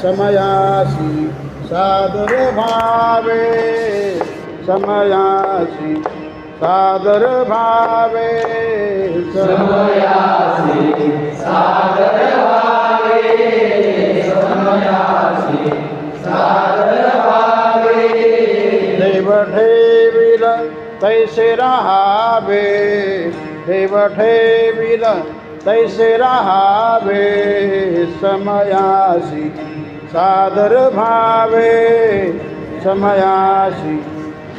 समयासी सादर भावे समयासी सादर भावे समयासी सादर भावे समयासी सादर भावे देव ठेविल तैसे राहावे देव ठेविल तैसे राहावे समयासी सादर भावे समयासी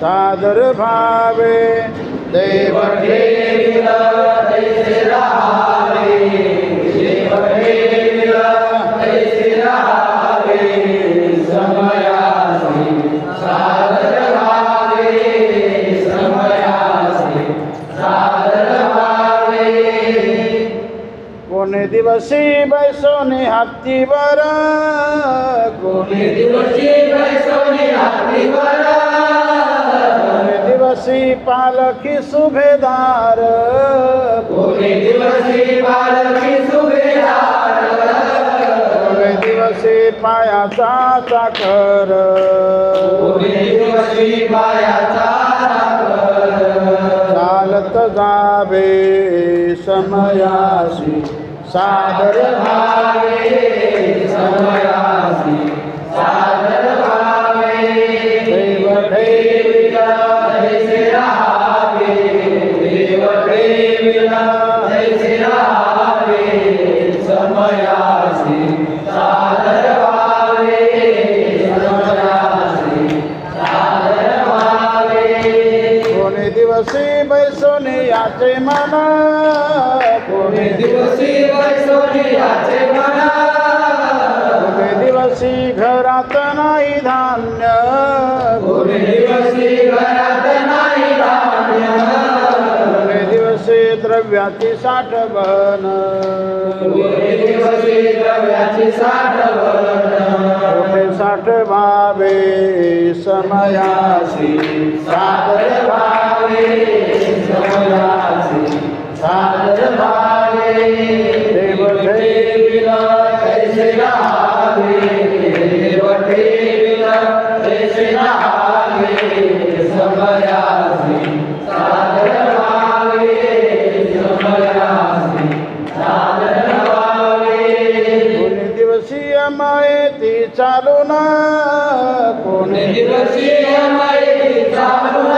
सादर भावे देव ठेविल तैसे राहावे देव ठेविल तैसे राहावे समयासी सादर भावे समयासी सादर भावे कोणे दिवसी बैसोने हत्तीवर कोणे दिवशी बैसोने हत्तीवर कोणे दिवसी पालखी सुभेदार कोणे दिवशी पालखी सुभेदार कोणे दिवसी पायाचा चाकर कोणे दिवशी पायाचा चाकर चालत जावे समयासी सादर भावे समयासी सादर भावे देव ठेविल तैसे राहावे देव ठेविल तैसे राहावे समयासी सादर भावे समयासी सादर भावे कोणे दिवसी बैसोने याचे मना कोणे दिवशी बैसोने याचे मना कोणे दिवसी घरात नाही धान्य कोणे दिवशी घरात नाही धान्य कोणे दिवसी द्रव्याची साठवण कोणे दिवशी द्रव्याची साठवण कोठे साठवावे समयासी सादर भावे समयासी सादर भावे देव ठेविल तैसे राहावे देव ठेविल तैसे राहावे समयासी सादर भावे समयासी सादर भावे कोणी दिवसी माहिती चालून कोणे दिवशी माहिती चालून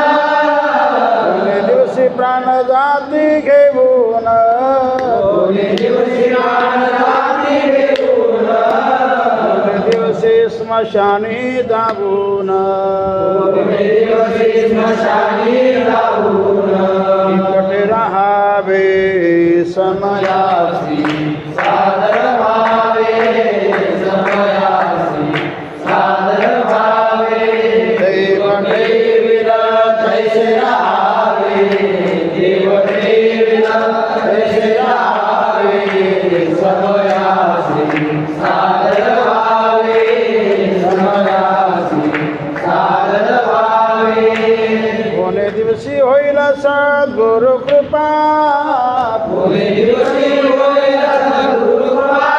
कोणी दिवसी प्राण जाती घेऊन कोणे दिवशी प्राणघाती घेऊन कोणी दिवसी स्मशानी जाऊन कोणे दिवशी स्मशानी जाऊन इकटे राहावे समयासी सादर भावे समयासी सादर भावे देव ठेविल तैसे राहावे देव ठेविल तैसे राहावे समयासी सादर भावे समयासी सादर भावे कोणे दिवसी होईल सद्गुरु कृपा कोणे दिवशी होईल सद्गुरुकृपा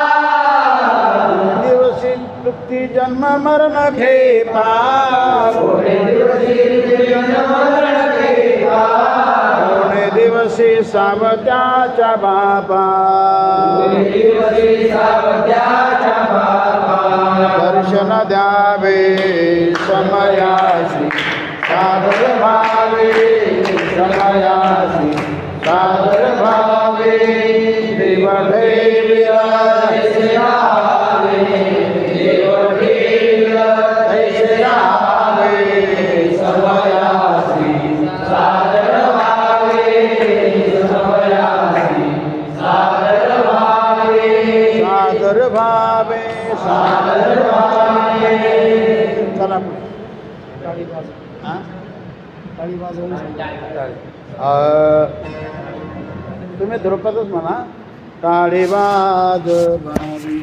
दिवसी तृप्ती जन्म मरण घेपा कोणे दिवशी जन्म मरण घेपा कोणे दिवसी सावत्याच्या बाबा कोणे दिवशी सावत्याच्या बाबा दर्शन द्यावे समयासी सादर भावे समयासी सादर भावे देव ठेविल तैसे राहावे देव ठेविल तैसे राहावे समयासी सादर भावे समयासी सादर भावे सादर भावे सादर भावे चला तुम्ही ध्रुपदच म्हणा टाळी वाजवावी